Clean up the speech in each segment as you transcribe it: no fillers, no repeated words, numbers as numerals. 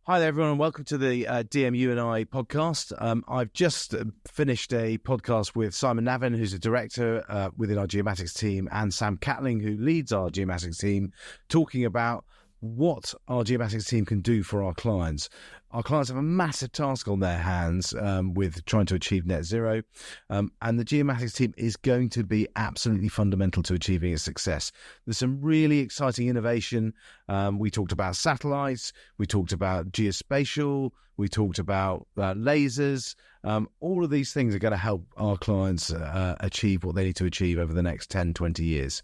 Hi there, everyone, and welcome to the DMU and I podcast. I've just finished a podcast with Simon Navin, who's a director within our Geomatics team, and Sam Catling, who leads our Geomatics team, talking about what our Geomatics team can do for our clients. Our clients have a massive task on their hands with trying to achieve net zero, and the Geomatics team is going to be absolutely fundamental to achieving its success. There's some really exciting innovation. We talked about satellites, we talked about geospatial, we talked about lasers. All of these things are going to help our clients achieve what they need to achieve over the next 10, 20 years.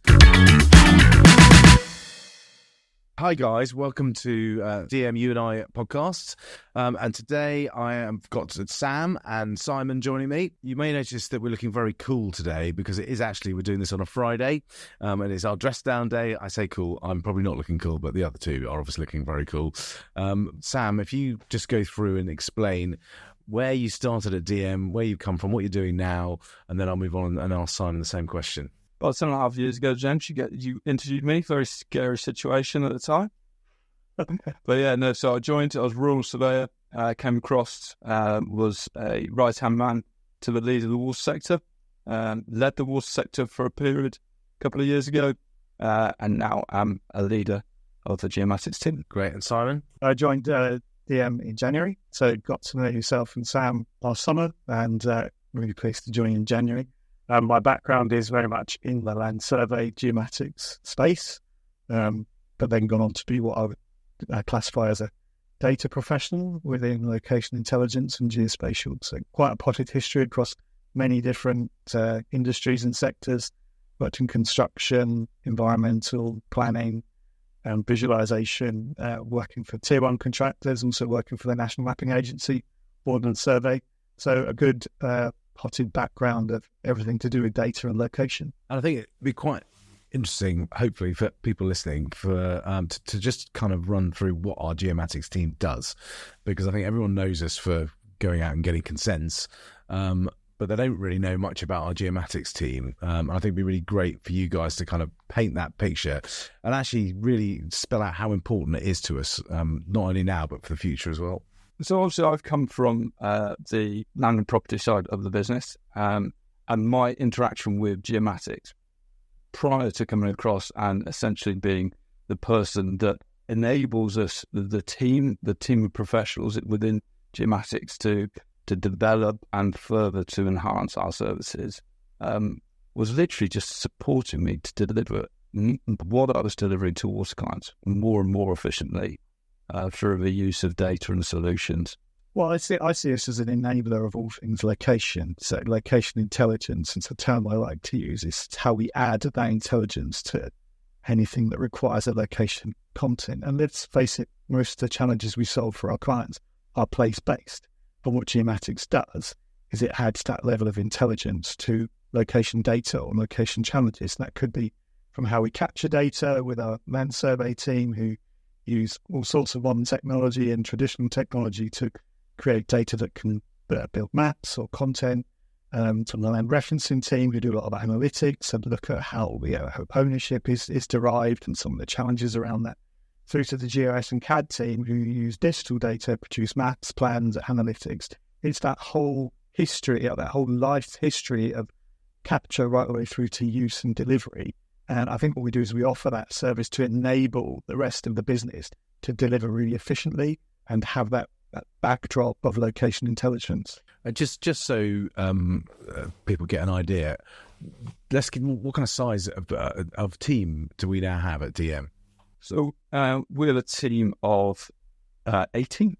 Hi guys, welcome to DMU and I podcast. And today I have got Sam and Simon joining me. You may notice that we're looking very cool today because it is actually, we're doing this on a Friday and it's our dress down day. I say cool, I'm probably not looking cool, but the other two are obviously looking very cool. Sam, if you just go through and explain where you started at DM, where you come from, what you're doing now, and then I'll move on and ask Simon the same question. About 7.5 years ago, James, you interviewed me. Very scary situation at the time. So I joined. I was a rural surveyor. Came across, was a right-hand man to the lead of the water sector. Led the water sector for a period a couple of years ago. And now I'm a leader of the Geomatics team. Great. And Simon? I joined DM in January. So got to know yourself and Sam last summer and really pleased to join in January. My background is very much in the land survey geomatics space, but then gone on to be what I would classify as a data professional within location intelligence and geospatial. So quite a potted history across many different industries and sectors, worked in construction, environmental planning, visualization, working for tier one contractors, also working for the National Mapping Agency, Ordnance Survey. So a good potted background of everything to do with data and location. And I think it'd be quite interesting, hopefully, for people listening, for to just kind of run through what our Geomatics team does, because I think everyone knows us for going out and getting consents, but they don't really know much about our Geomatics team. And I think it'd be really great for you guys to kind of paint that picture and actually really spell out how important it is to us, not only now, but for the future as well. So obviously I've come from the land and property side of the business, and my interaction with Geomatics prior to coming across and essentially being the person that enables us, the team of professionals within Geomatics to develop and further to enhance our services, was literally just supporting me to deliver what I was delivering towards clients more and more efficiently. Through the use of data and solutions. Well, I see us as an enabler of all things location. So location intelligence, it's a term I like to use, is how we add that intelligence to anything that requires a location content. And let's face it, most of the challenges we solve for our clients are place-based. But what Geomatics does is it adds that level of intelligence to location data or location challenges. And that could be from how we capture data with our land survey team, who use all sorts of modern technology and traditional technology to create data that can build maps or content, from the land referencing team who do a lot of analytics and look at how ownership is derived and some of the challenges around that, through to the GIS and CAD team who use digital data, produce maps, plans, analytics. It's that whole history, that whole life history of capture right the way through to use and delivery. And I think what we do is we offer that service to enable the rest of the business to deliver really efficiently and have that backdrop of location intelligence. Just so people get an idea, what kind of size of team do we now have at DM? So we're a team of 18,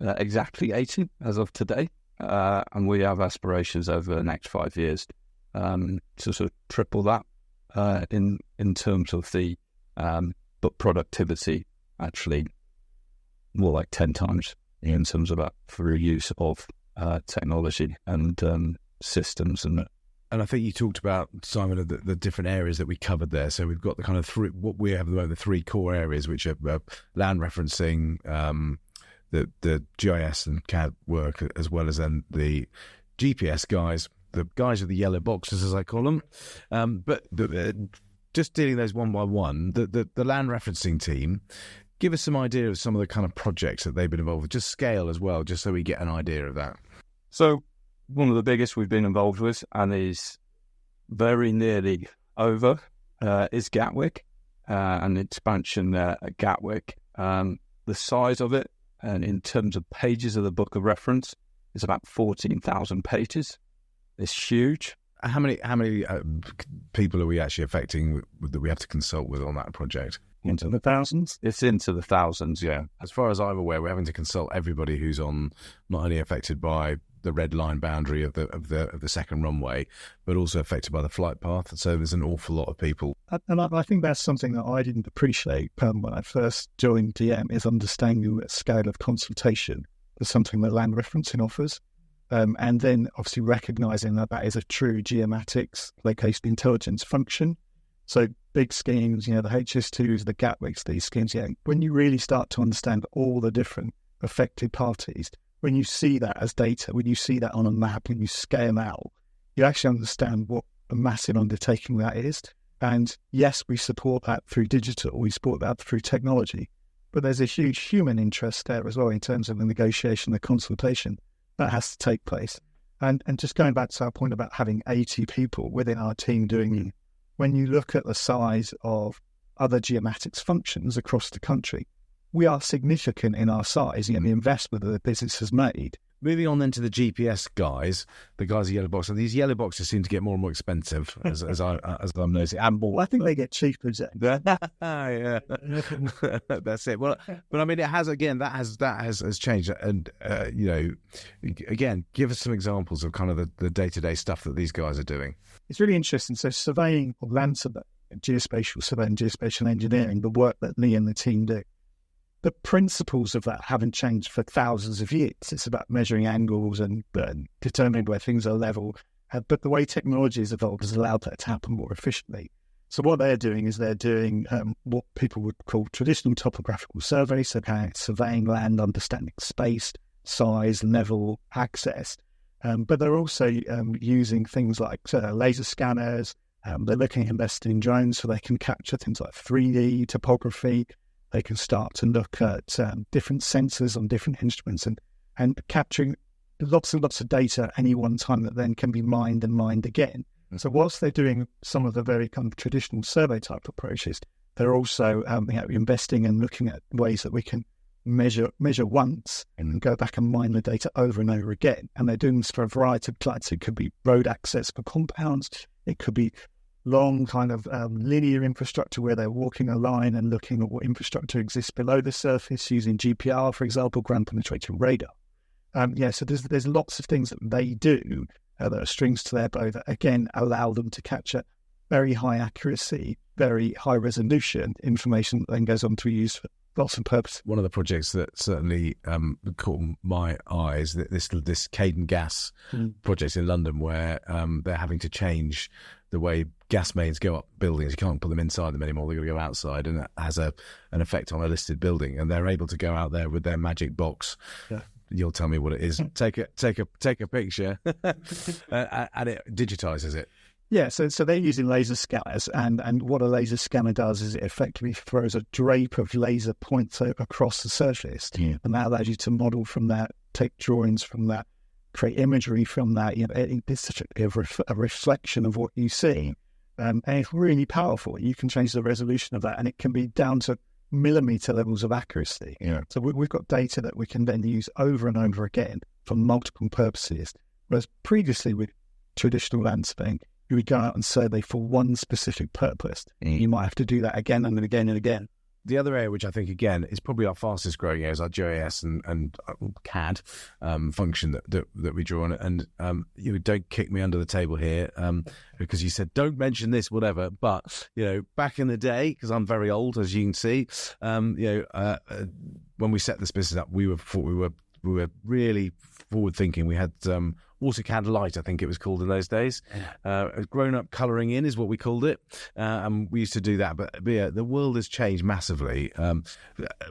exactly 18 as of today, and we have aspirations over the next 5 years to sort of triple that. In terms of the but productivity, actually more like 10 times in terms of that through use of technology and systems. And I think you talked about, Simon, the different areas that we covered there. So we've got the kind of what we have at the moment, the three core areas, which are land referencing, the GIS and CAD work, as well as then the GPS guys. The guys with the yellow boxes, as I call them, but just dealing those one by one. The land referencing team give us some idea of some of the kind of projects that they've been involved with, just scale as well, just so we get an idea of that. So one of the biggest we've been involved with, and is very nearly over, is Gatwick, and the expansion there at Gatwick. The size of it, and in terms of pages of the book of reference, is about 14,000 pages. It's huge. How many people are we actually affecting that we have to consult with on that project? Into the thousands? It's into the thousands, yeah. As far as I'm aware, we're having to consult everybody who's on, not only affected by the red line boundary of the second runway, but also affected by the flight path. So there's an awful lot of people. And I think that's something that I didn't appreciate when I first joined DM, is understanding the scale of consultation for something that land referencing offers. And then obviously recognising that that is a true geomatics location intelligence function. So big schemes, the HS2s, the Gatwicks, these schemes, when you really start to understand all the different affected parties, when you see that as data, when you see that on a map, when you scale out, you actually understand what a massive undertaking that is. And yes, we support that through digital, we support that through technology, but there's a huge human interest there as well in terms of the negotiation, the consultation that has to take place. And just going back to our point about having 80 people within our team doing it, when you look at the size of other geomatics functions across the country, we are significant in our size, the investment that the business has made. Moving on then to the GPS guys, the guys at Yellow Box. And these yellow boxes seem to get more and more expensive, as I'm noticing. And more. Well, I think they get cheaper, James. Yeah, that's it. Well, but I mean, it has, again, that has changed. And again, give us some examples of kind of the day-to-day stuff that these guys are doing. It's really interesting. So surveying or land surveying, geospatial surveying, geospatial engineering, the work that Lee and the team do, the principles of that haven't changed for thousands of years. It's about measuring angles and determining where things are level. But the way technology has evolved has allowed that to happen more efficiently. So what they're doing is they're doing what people would call traditional topographical surveys, so surveying land, understanding space, size, level, access. But they're also using things like laser scanners. They're looking at investing in drones so they can capture things like 3D topography. They can start to look at different sensors on different instruments and capturing lots and lots of data at any one time that then can be mined and mined again. Mm-hmm. So whilst they're doing some of the very kind of traditional survey type approaches, they're also investing and looking at ways that we can measure once and go back and mine the data over and over again. And they're doing this for a variety of clients. It could be road access for compounds. It could be long kind of linear infrastructure where they're walking a line and looking at what infrastructure exists below the surface using GPR, for example, ground penetrating radar. So there's lots of things that they do that are strings to their bow that, again, allow them to capture very high accuracy, very high resolution information that then goes on to be used for lots of purposes. One of the projects that certainly caught my eye is this Caden Gas project in London, where they're having to change the way gas mains go up buildings. You can't put them inside them anymore. They're going to go outside, and it has an effect on a listed building. And they're able to go out there with their magic box. Yeah. You'll tell me what it is. Take a picture, and it digitizes it. Yeah, so they're using laser scanners, and what a laser scanner does is it effectively throws a drape of laser points across the surface, and that allows you to model from that, take drawings from that, create imagery from that. It's such a reflection of what you see, and it's really powerful. You can change the resolution of that, and it can be down to millimeter levels of accuracy. Yeah. So we've got data that we can then use over and over again for multiple purposes, whereas previously with traditional land surveying, you would go out and survey for one specific purpose. You might have to do that again and again and again. The other area, which I think, again, is probably our fastest growing area, is our GIS and CAD function that we draw on. And you don't kick me under the table here because you said, don't mention this, whatever. But, back in the day, because I'm very old, as you can see, when we set this business up, we thought we were were really forward thinking. We had AutoCAD Lite, I think it was called in those days. Grown up colouring in is what we called it, and we used to do that. But yeah, the world has changed massively.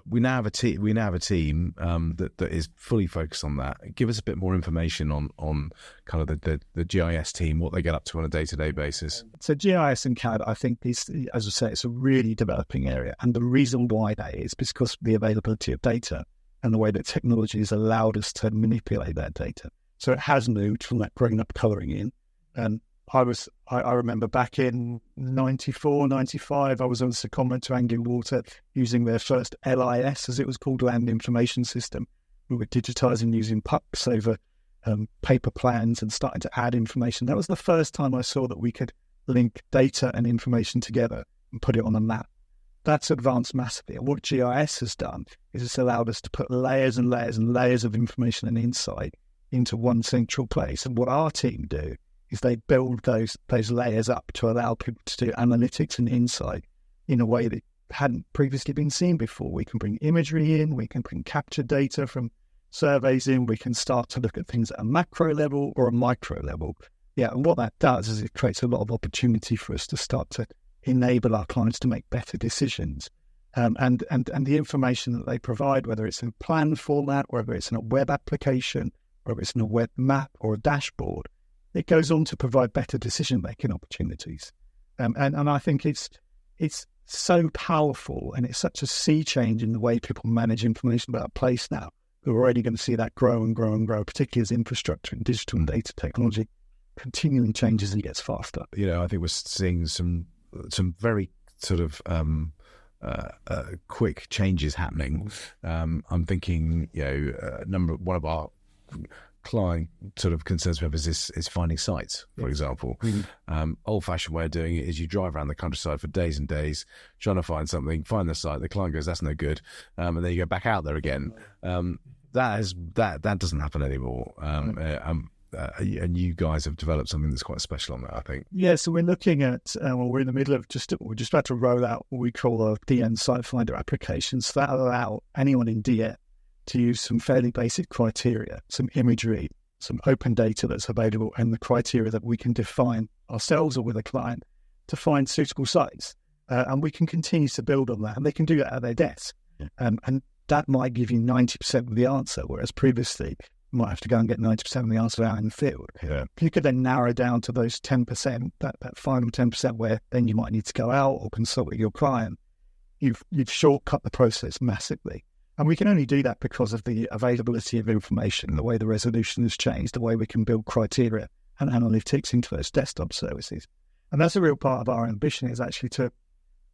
We now have a team. We now have a team that is fully focused on that. Give us a bit more information on kind of the GIS team, what they get up to on a day-to-day basis. So GIS and CAD, I think, is, as I say, it's a really developing area, and the reason why that is because of the availability of data and the way that technology has allowed us to manipulate that data. So it has moved from that grown-up colouring in. And I remember back in 94, 95, I was on secondment to Anglian Water using their first LIS, as it was called, Land Information System. We were digitising using pucks over paper plans and starting to add information. That was the first time I saw that we could link data and information together and put it on a map. That's advanced massively. And what GIS has done is it's allowed us to put layers and layers and layers of information and insight into one central place. And what our team do is they build those layers up to allow people to do analytics and insight in a way that hadn't previously been seen before. We can bring imagery in, we can bring captured data from surveys in, we can start to look at things at a macro level or a micro level. Yeah, and what that does is it creates a lot of opportunity for us to start to enable our clients to make better decisions. And the information that they provide, whether it's in plan format, whether it's in a web application, whether it's in a web map or a dashboard, it goes on to provide better decision-making opportunities. And I think it's so powerful, and it's such a sea change in the way people manage information about a place now. We're already going to see that grow and grow and grow, particularly as infrastructure and digital and data technology continually changes and gets faster. You know, I think we're seeing some very sort of quick changes happening. I'm thinking, one of our client sort of concerns we have is finding sites, for example. Old-fashioned way of doing it is you drive around the countryside for days and days trying to find something, find the site, the client goes, that's no good, and then you go back out there again. That doesn't happen anymore. And you guys have developed something that's quite special on that, I think. Yeah, so we're looking at, we're in the middle of we're just about to roll out what we call a DN Site Finder application. So that will allow anyone in DN to use some fairly basic criteria, some imagery, some open data that's available, and the criteria that we can define ourselves or with a client to find suitable sites. And we can continue to build on that, and they can do that at their desk. And that might give you 90% of the answer, whereas previously you might have to go and get 90% of the answer out in the field. Yeah. You could then narrow down to those 10%, that final 10% where then you might need to go out or consult with your client. You've shortcut the process massively. And we can only do that because of the availability of information, the way the resolution has changed, the way we can build criteria and analytics into those desktop services. And that's a real part of our ambition, is actually to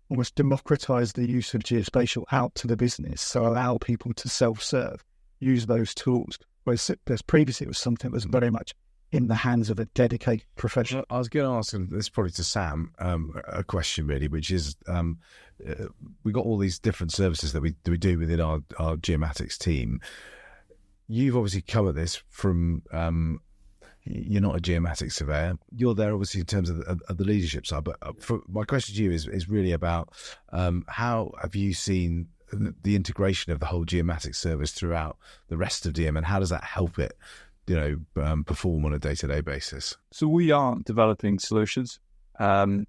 almost democratize the use of geospatial out to the business. So allow people to self-serve, use those tools. Whereas previously it was something that was very much in the hands of a dedicated professional. I was going to ask, and this is probably to Sam, a question really, which is, we got all these different services that we do within our Geomatics team. You've obviously come at this from, you're not a geomatics surveyor. You're there obviously in terms of the leadership side. But my question to you is really about how have you seen the integration of the whole geomatics service throughout the rest of DM, and how does that help it, perform on a day-to-day basis? So we are developing solutions, geomatics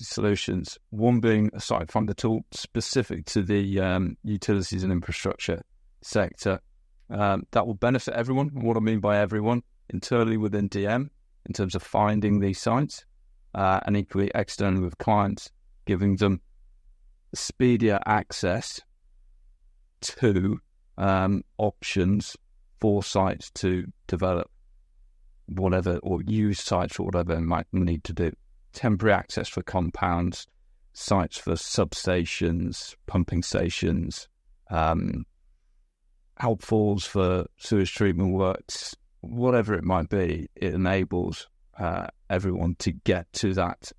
solutions, one being a site finder tool specific to the utilities and infrastructure sector that will benefit everyone. What I mean by everyone, internally within DM in terms of finding these sites, and equally externally with clients, giving them speedier access to options for sites to develop whatever, or use sites for whatever they might need to do. Temporary access for compounds, sites for substations, pumping stations, outfalls for sewage treatment works, whatever it might be. It enables everyone to get to that,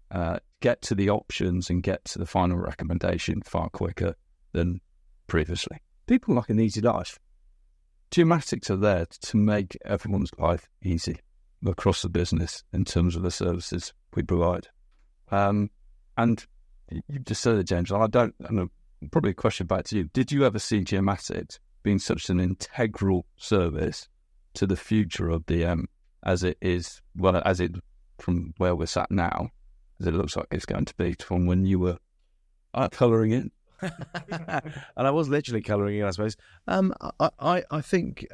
get to the options and get to the final recommendation far quicker than previously. People like an easy life. Geomatics are there to make everyone's life easy across the business in terms of the services we provide. And you've just said it, James. And probably a question back to you. Did you ever see Geomatics been such an integral service to the future of DM as it is, well, as it from where we're sat now, as it looks like it's going to be from when you were colouring in. And I was literally colouring in, I suppose. I think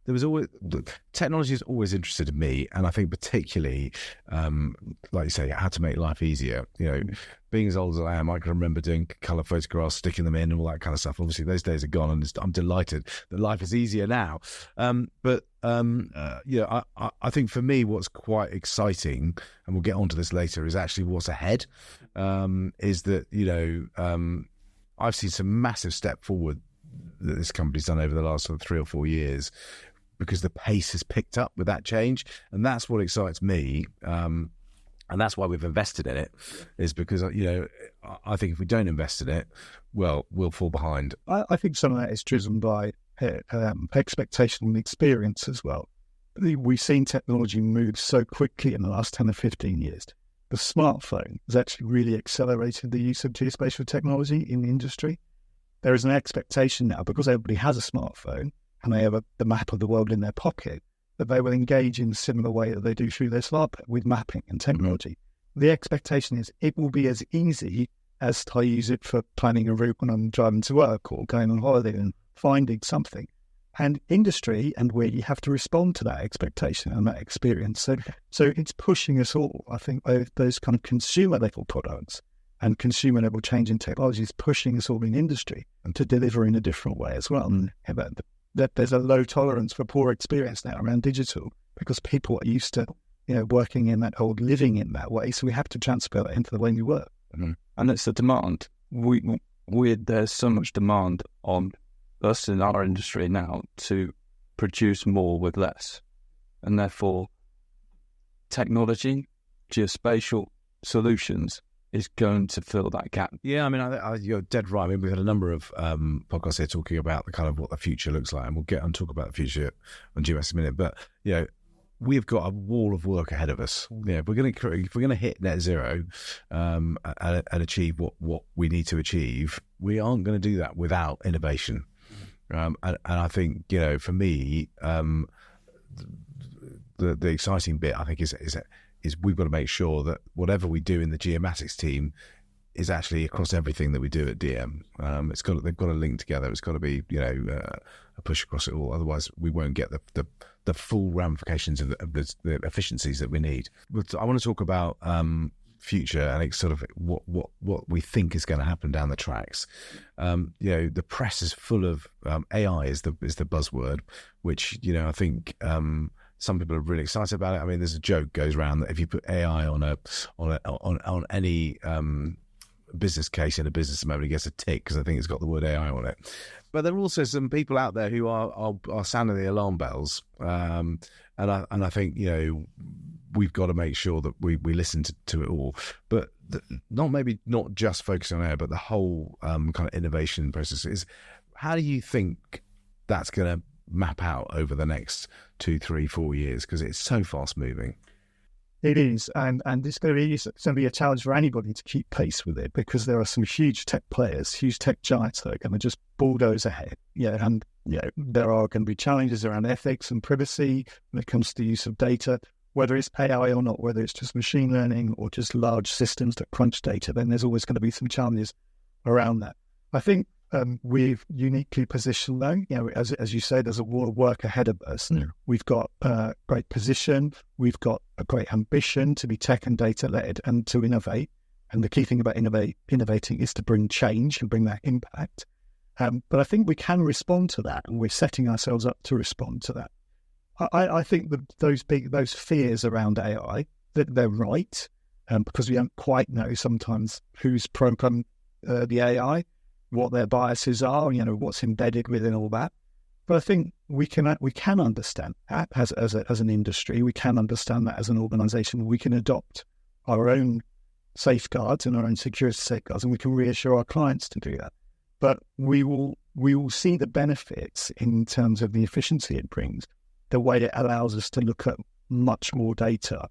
there was always technology has always interested me, and I think particularly, like you say, how to make life easier. You know, being as old as I am, I can remember doing colour photographs, sticking them in, and all that kind of stuff. Obviously, those days are gone, and I'm delighted that life is easier now. But I think for me, what's quite exciting, and we'll get onto this later, is actually what's ahead. Is that I've seen some massive step forward that this company's done over the last sort of 3 or 4 years, because the pace has picked up with that change, and that's what excites me. And that's why we've invested in it, is because I think if we don't invest in it, well, we'll fall behind. I think some of that is driven by expectation and experience as well. We've seen technology move so quickly in the last 10 or 15 years. The smartphone has actually really accelerated the use of geospatial technology in the industry. There is an expectation now, because everybody has a smartphone and they have the map of the world in their pocket, that they will engage in a similar way that they do through their smartphone with mapping and technology. The expectation is it will be as easy as I use it for planning a route when I'm driving to work or going on holiday and finding something. And industry and we have to respond to that expectation and that experience. So it's pushing us all. I think those kind of consumer level products and consumer level change in technology is pushing us all in industry and to deliver in a different way as well. And that there's a low tolerance for poor experience now around digital, because people are used to working in that old, living in that way. So we have to transfer that into the way we work. Mm-hmm. And it's the demand. There's so much demand on us in our industry now to produce more with less, and therefore technology, geospatial solutions is going to fill that gap. Yeah, I mean, you're dead right. I mean, we've had a number of podcasts here talking about the kind of what the future looks like, and we'll get and talk about the future on Geomatics in a minute. But we've got a wall of work ahead of us. If we're going to hit net zero and achieve what we need to achieve, we aren't going to do that without innovation. And I think for me, the exciting bit I think is we've got to make sure that whatever we do in the Geomatics team is actually across everything that we do at DM. They've got to link together. It's got to be a push across it all. Otherwise, we won't get the full ramifications of the efficiencies that we need. But I want to talk about future and it's sort of what we think is going to happen down the tracks. The press is full of AI is the buzzword, which I think some people are really excited about it. I mean, there's a joke goes around that if you put AI on any business case in a business moment, it gets a tick because I think it's got the word AI on it. But there are also some people out there who are sounding the alarm bells, and I think we've got to make sure that we listen to it all, but not just focusing on AI, but the whole kind of innovation process. Is how do you think that's going to map out over the next 2, 3, 4 years? Because it's so fast moving. It is, and it's going to be a challenge for anybody to keep pace with it, because there are some huge tech players, huge tech giants that are going to just bulldoze ahead. There are going to be challenges around ethics and privacy when it comes to the use of data, whether it's AI or not, whether it's just machine learning or just large systems that crunch data. Then there's always going to be some challenges around that. I think we've uniquely positioned though, as you say, there's a wall of work ahead of us. Yeah. We've got a great position. We've got a great ambition to be tech and data led and to innovate. And the key thing about innovating is to bring change and bring that impact. But I think we can respond to that, and we're setting ourselves up to respond to that. I think that those fears around AI, that they're right, because we don't quite know sometimes who's programmed the AI, what their biases are, what's embedded within all that. But I think we can understand that as an industry. We can understand that as an organisation. We can adopt our own safeguards and our own security safeguards, and we can reassure our clients to do that. But we will see the benefits in terms of the efficiency it brings, the way it allows us to look at much more data.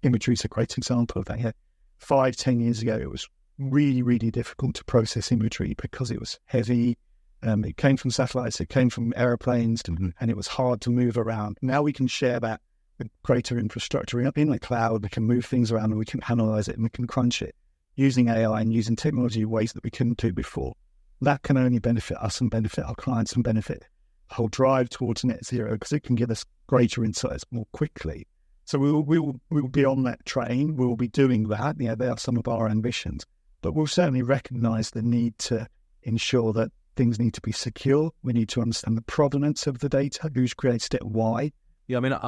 Imagery is a great example of that. 5-10 years ago, it was really, really difficult to process imagery because it was heavy, It came from satellites, it came from aeroplanes, and it was hard to move around. Now we can share that with greater infrastructure in the cloud. We can move things around and we can analyze it and we can crunch it using AI and using technology in ways that we couldn't do before. That can only benefit us and benefit our clients and benefit the whole drive towards net zero, because it can give us greater insights more quickly. So we will be on that train. We will be doing that. Yeah, they are some of our ambitions, but we'll certainly recognise the need to ensure that things need to be secure. We need to understand the provenance of the data, who's created it, why. Yeah, I mean,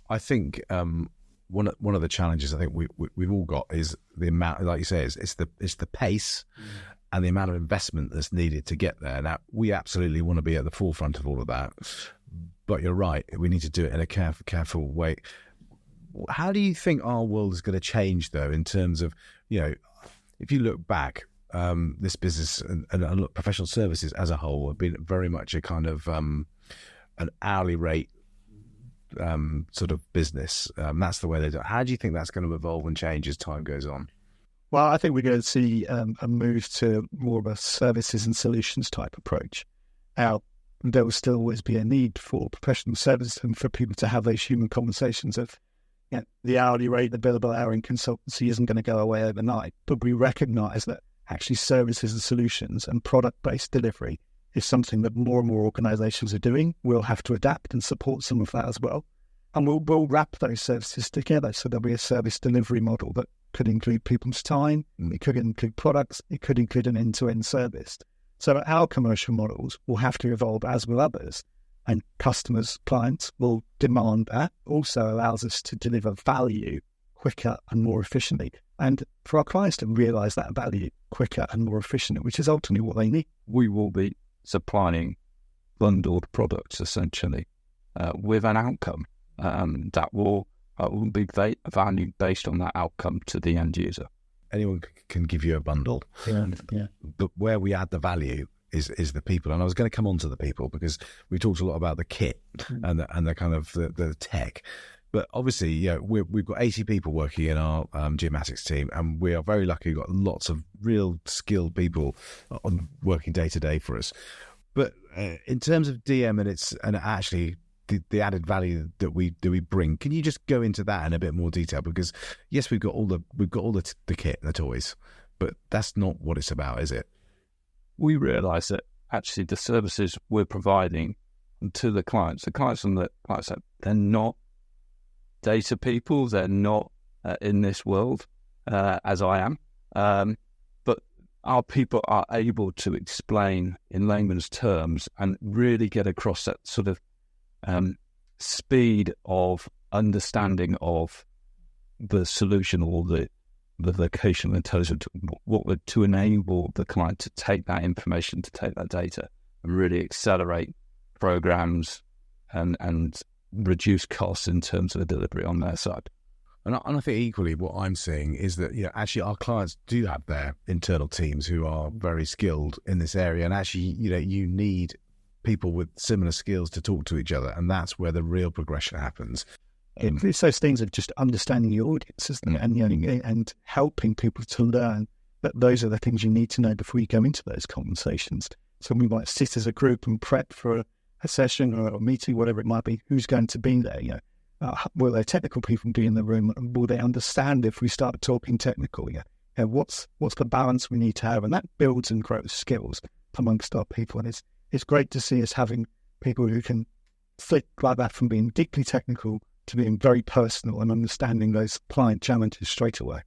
I think one of the challenges I think we've all got is the amount, like you say, it's the pace and the amount of investment that's needed to get there. Now, we absolutely want to be at the forefront of all of that, but you're right, we need to do it in a careful way. How do you think our world is going to change, though, in terms of, if you look back, this business and professional services as a whole have been very much a kind of an hourly rate sort of business. That's the way they do it. How do you think that's going to evolve and change as time goes on? Well, I think we're going to see a move to more of a services and solutions type approach. Now, there will still always be a need for professional services and for people to have those human conversations of, the hourly rate, the billable hour in consultancy isn't going to go away overnight. But we recognise that actually services and solutions and product-based delivery is something that more and more organisations are doing. We'll have to adapt and support some of that as well. And we'll wrap those services together. So there'll be a service delivery model that could include people's time, it could include products, it could include an end-to-end service. So our commercial models will have to evolve as will others. And customers, clients will demand that. Also allows us to deliver value quicker and more efficiently. And for our clients to realise that value quicker and more efficiently, which is ultimately what they need. We will be supplying bundled products, essentially, with an outcome that will be valued based on that outcome to the end user. Anyone can give you a bundle. Yeah. But where we add the value is the people. And I was going to come on to the people because we talked a lot about the kit and the kind of the tech. But obviously, we've got 80 people working in our Geomatics team, and we are very lucky. We've got lots of real skilled people working day to day for us. But in terms of DM and actually the added value that we bring, can you just go into that in a bit more detail? Because yes, we've got all the kit and the toys, but that's not what it's about, is it? We realise that actually the services we're providing to the clients on the client side, they're not data people, they're not in this world as I am, but our people are able to explain in layman's terms and really get across that sort of speed of understanding of the solution or the locational intelligence, to enable the client to take that information, to take that data and really accelerate programs and reduce costs in terms of the delivery on their side. And I think equally what I'm seeing is that, actually our clients do have their internal teams who are very skilled in this area. And actually, you need people with similar skills to talk to each other. And that's where the real progression happens. It's those things of just understanding your audience, isn't it? And helping people to learn that those are the things you need to know before you go into those conversations. So we might sit as a group and prep for a session or a meeting, whatever it might be. Who's going to be there? Will there technical people be in the room? Will they understand if we start talking technical? What's the balance we need to have? And that builds and grows skills amongst our people. And it's great to see us having people who can flip like that from being deeply technical to being very personal and understanding those client challenges straight away.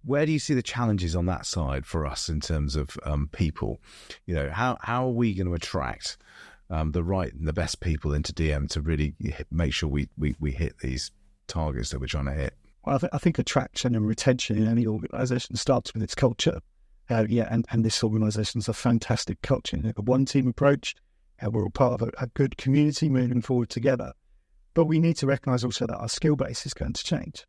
Where do you see the challenges on that side for us in terms of people? How are we going to attract the right and the best people into DM to really make sure we hit these targets that we're trying to hit? Well, I think attraction and retention in any organisation starts with its culture. And this organisation is a fantastic culture. A one-team approach. We're all part of a good community moving forward together. But we need to recognise also that our skill base is going to change.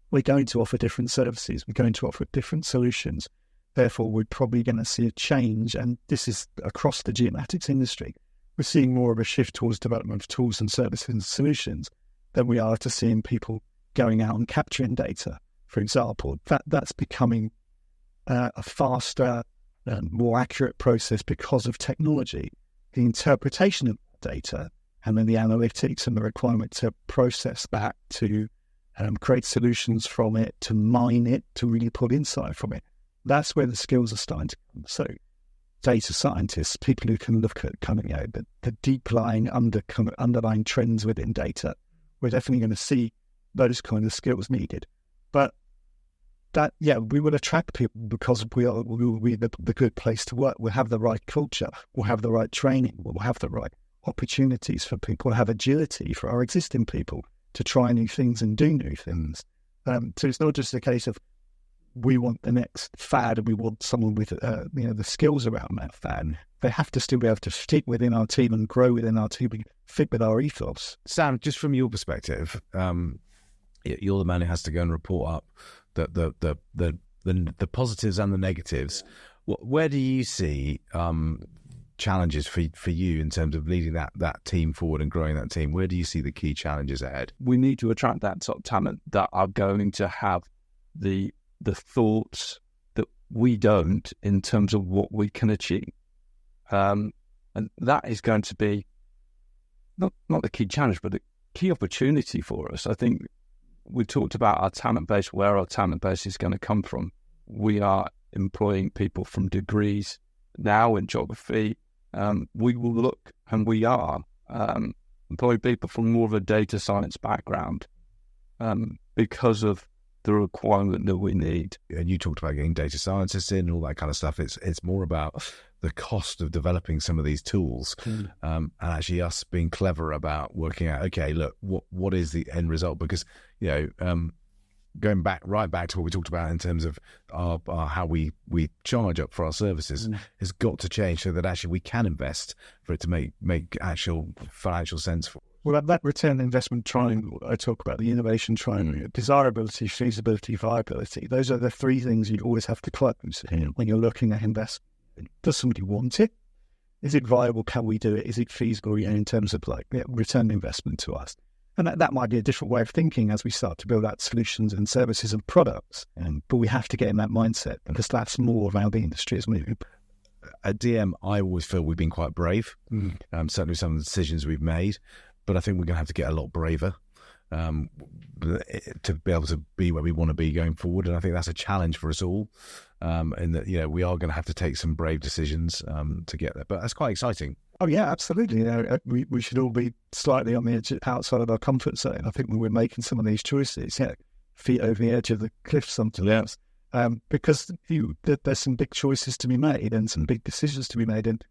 We're going to offer different services. We're going to offer different solutions. Therefore, we're probably going to see a change. And this is across the geomatics industry. We're seeing more of a shift towards development of tools and services and solutions than we are to seeing people going out and capturing data, for example. That's becoming a faster and more accurate process because of technology. the interpretation of data, and then the analytics and the requirement to process that, to create solutions from it, to mine it, to really pull insight from it. That's where the skills are starting to come. So data scientists, people who can look at kind of, the deep lying underlying trends within data, we're definitely going to see those kind of skills needed. But that, we will attract people because we will be the good place to work. We'll have the right culture. We'll have the right training. We'll have the right opportunities for people. We'll have agility for our existing people to try new things and do new things. So it's not just a case of we want the next fad and we want someone with the skills around that fad. They have to still be able to fit within our team and grow within our team, fit with our ethos. Sam, just from your perspective, you're the man who has to go and report up the positives and the negatives. Where do you see challenges for you in terms of leading that team forward and growing that team? Where do you see the key challenges ahead? We need to attract that top talent that are going to have the thoughts that we don't in terms of what we can achieve. And that is going to be not the key challenge, but a key opportunity for us. I think we talked about our talent base, where our talent base is going to come from. We are employing people from degrees now in geography. We will look, and we are employing people from more of a data science background because of the requirement that we need. And you talked about getting data scientists in and all that kind of stuff. It's more about the cost of developing some of these tools, and actually us being clever about working out, okay, look, what is the end result? Because going right back to what we talked about in terms of our how we charge up for our services has got to change so that actually we can invest for it to make actual financial sense for. Well, that return investment triangle I talk about, the innovation triangle, desirability, feasibility, viability, those are the three things you always have to close when you're looking at investment. Does somebody want it? Is it viable? Can we do it? Is it feasible in terms of return investment to us? And that might be a different way of thinking as we start to build out solutions and services and products. But we have to get in that mindset because that's more of how the industry is moving. At DM, I always feel we've been quite brave, certainly some of the decisions we've made. But I think we're going to have to get a lot braver to be able to be where we want to be going forward. And I think that's a challenge for us all, in that we are going to have to take some brave decisions to get there. But that's quite exciting. Oh yeah, absolutely. We should all be slightly on the edge, outside of our comfort zone. I think when we're making some of these choices, feet over the edge of the cliff sometimes, because there's some big choices to be made and some big decisions to be made, and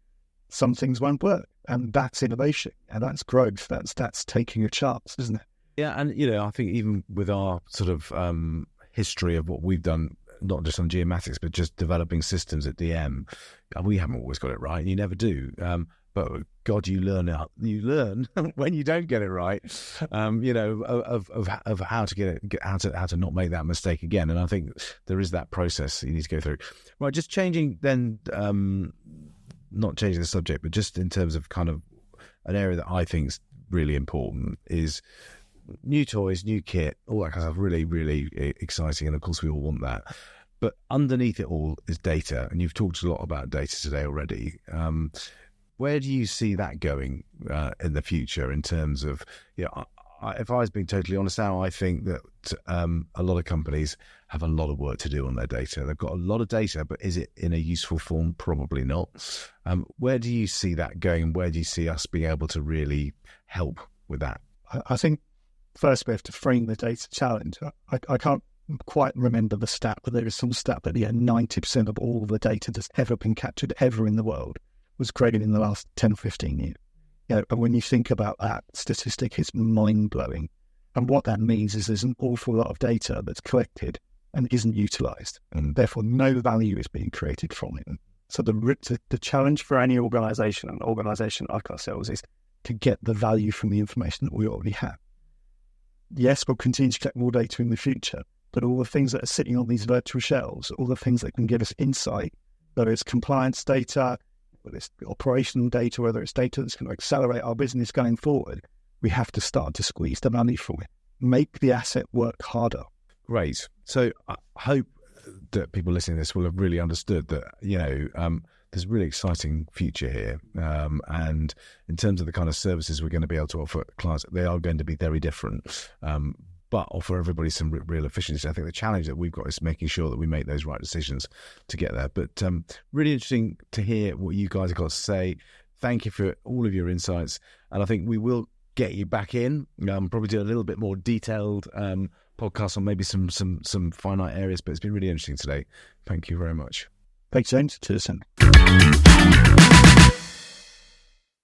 some things won't work, and that's innovation, and that's growth. That's taking a chance, isn't it? Yeah, and I think even with our sort of history of what we've done, not just on Geomatics, but just developing systems at DM, we haven't always got it right. You never do. But God, you learn when you don't get it right. Of how to get it, how to not make that mistake again. And I think there is that process you need to go through. Right, just changing then. Not changing the subject, but just in terms of kind of an area that I think is really important is new toys, new kit, all that kind of stuff. Really, really exciting, and of course we all want that. But underneath it all is data, and you've talked a lot about data today already. Where do you see that going in the future in terms of, if I was being totally honest now, I think that a lot of companies have a lot of work to do on their data. They've got a lot of data, but is it in a useful form? Probably not. Where do you see that going? Where do you see us being able to really help with that? I think first we have to frame the data challenge. I can't quite remember the stat, but there is some stat that 90% of all the data that's ever been captured ever in the world was created in the last 10 or 15 years. And when you think about that statistic, it's mind-blowing. And what that means is there's an awful lot of data that's collected and isn't utilised, and therefore no value is being created from it. So the challenge for any organisation, an organisation like ourselves, is to get the value from the information that we already have. Yes, we'll continue to collect more data in the future, but all the things that are sitting on these virtual shelves, all the things that can give us insight, whether it's compliance data, whether it's operational data, whether it's data that's going to accelerate our business going forward, we have to start to squeeze the money from it. Make the asset work harder. Great. So I hope that people listening to this will have really understood that, there's a really exciting future here. And in terms of the kind of services we're going to be able to offer clients, they are going to be very different. But offer everybody some real efficiency. I think the challenge that we've got is making sure that we make those right decisions to get there. But really interesting to hear what you guys have got to say. Thank you for all of your insights. And I think we will get you back in, probably do a little bit more detailed podcast on maybe some finite areas. But it's been really interesting today. Thank you very much. Thanks, James. Cheers.